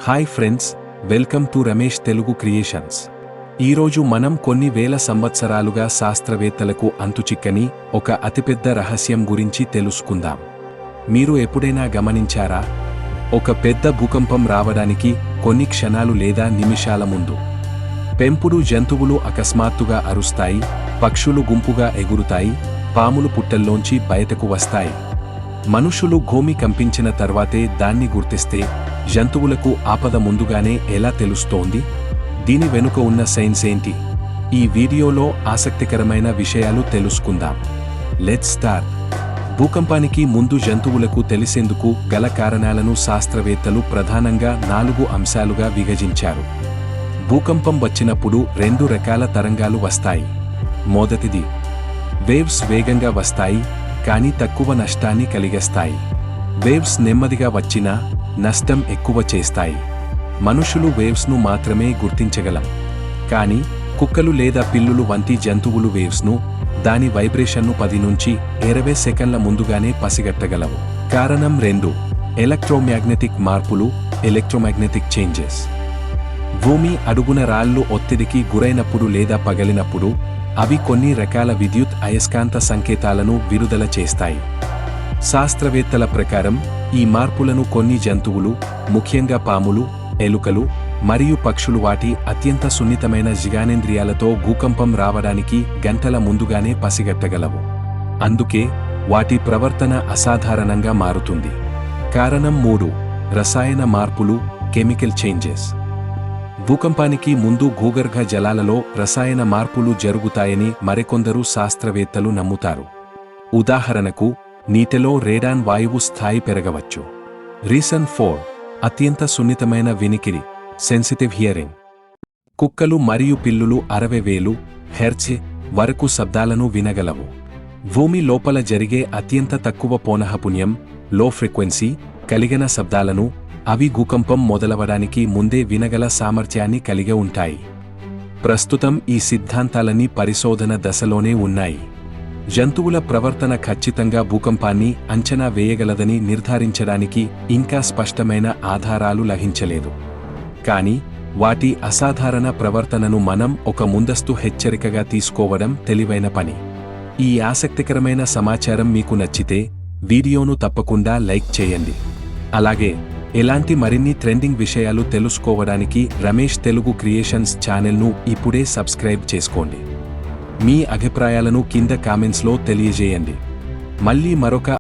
Hi friends, welcome to Ramesh Telugu creations. ఈరోజు మనం కొన్ని వేల సంవత్సరాలుగా శాస్త్రవేత్తలకు అంతుచిక్కని ఒక అతిపెద్ద రహస్యం గురించి తెలుసుకుందాం. మీరు ఎప్పుడైనా గమనించారా? ఒక పెద్ద భూకంపం రావడానికి కొన్ని క్షణాలు లేదా నిమిషాల ముందు పెంపుడు జంతువులు అకస్మాత్తుగా అరుస్తాయి, పక్షులు గుంపుగా ఎగురుతాయి, పాములు పుట్టల్లోంచి బయటకు వస్తాయి. మనుషులు భూమి కంపించిన తర్వాతే దాన్ని గుర్తిస్తే జంతువులకు ఆపద ముందుగానే ఎలా తెలుస్తోంది? దీని వెనుక ఉన్న సైన్స్ ఏంటి? ఈ వీడియోలో ఆసక్తికరమైన విషయాలు తెలుసుకుందాం. Let's start. భూకంపానికి ముందు జంతువులకు తెలిసేందుకు గల కారణాలను శాస్త్రవేత్తలు ప్రధానంగా 4 అంశాలుగా విభజించారు. భూకంపం వచ్చినప్పుడు 2 రకాల తరంగాలు వస్తాయి. మొదటిది, వేవ్స్ వేగంగా వస్తాయి కానీ తక్కువ నష్టాన్ని కలిగిస్తాయి. వేవ్స్ నెమ్మదిగా వచ్చినా నష్టం ఎక్కువ చేస్తాయి. మనుషులు వేవ్స్ను మాత్రమే గుర్తించగలం, కానీ కుక్కలు లేదా పిల్లులు వంటి జంతువులు వేవ్స్ను, దాని వైబ్రేషన్ను 10 నుంచి 20 సెకన్ల ముందుగానే పసిగట్టగలవు. కారణం 2, ఎలక్ట్రోమాగ్నెటిక్ మార్పులు, ఎలక్ట్రోమాగ్నెటిక్ చేంజెస్. భూమి అడుగున రాళ్లు ఒత్తిడికి గురైనప్పుడు లేదా పగిలినప్పుడు అవి కొన్ని రకాల విద్యుత్ అయస్కాంత సంకేతాలను విడుదల చేస్తాయి. శాస్త్రవేత్తల ప్రకారం ఈ మార్పులను కొన్ని జంతువులు, ముఖ్యంగా పాములు, ఎలుకలు మరియు పక్షులు వాటి అత్యంత సున్నితమైన జిగానేంద్రియాలతో భూకంపం రావడానికి గంటల ముందుగానే పసిగట్టగలవు. అందుకే వాటి ప్రవర్తన అసాధారణంగా మారుతుంది. కారణం 3, రసాయన మార్పులు, కెమికల్ చేంజెస్. భూకంపానికి ముందు భూగర్భ జలాలలో రసాయన మార్పులు జరుగుతాయని మరికొందరు శాస్త్రవేత్తలు నమ్ముతారు. ఉదాహరణకు, నీటిలో రేడాన్ వాయువు స్థాయి పెరగవచ్చు. రీజన్ 4, అత్యంత సున్నితమైన వినికిడి, సెన్సిటివ్ హియరింగ్. కుక్కలు మరియు పిల్లులు 60,000 హెర్ట్జ్ వరకు శబ్దాలను వినగలవు. భూమి లోపల జరిగే అత్యంత తక్కువ పౌనఃపున్యం, లో ఫ్రీక్వెన్సీ కలిగిన శబ్దాలను అవి భూకంపం మొదలవడానికి ముందే వినగల సామర్థ్యాన్ని కలిగి ఉంటాయి. ప్రస్తుతం ఈ సిద్ధాంతాలన్నీ పరిశోధన దశలోనే ఉన్నాయి. జంతువుల ప్రవర్తన ఖచ్చితంగా భూకంపాన్ని అంచనా వేయగలదని నిర్ధారించడానికి ఇంకా స్పష్టమైన ఆధారాలు లభించలేదు. కానీ వాటి అసాధారణ ప్రవర్తనను మనం ఒక ముందస్తు హెచ్చరికగా తీసుకోవడం తెలివైన పని. ఈ ఆసక్తికరమైన సమాచారం మీకు నచ్చితే వీడియోను తప్పకుండా లైక్ చేయండి. అలాగే ఎలాంటి మరిన్ని ట్రెండింగ్ విషయాలు తెలుసుకోవడానికి రమేష్ తెలుగు క్రియేషన్స్ ఛానల్ను ఇప్పుడే సబ్స్క్రైబ్ చేసుకోండి. మీ అభిప్రాయాలను కింద కామెంట్స్లో తెలియజేయండి. మళ్ళీ మరొక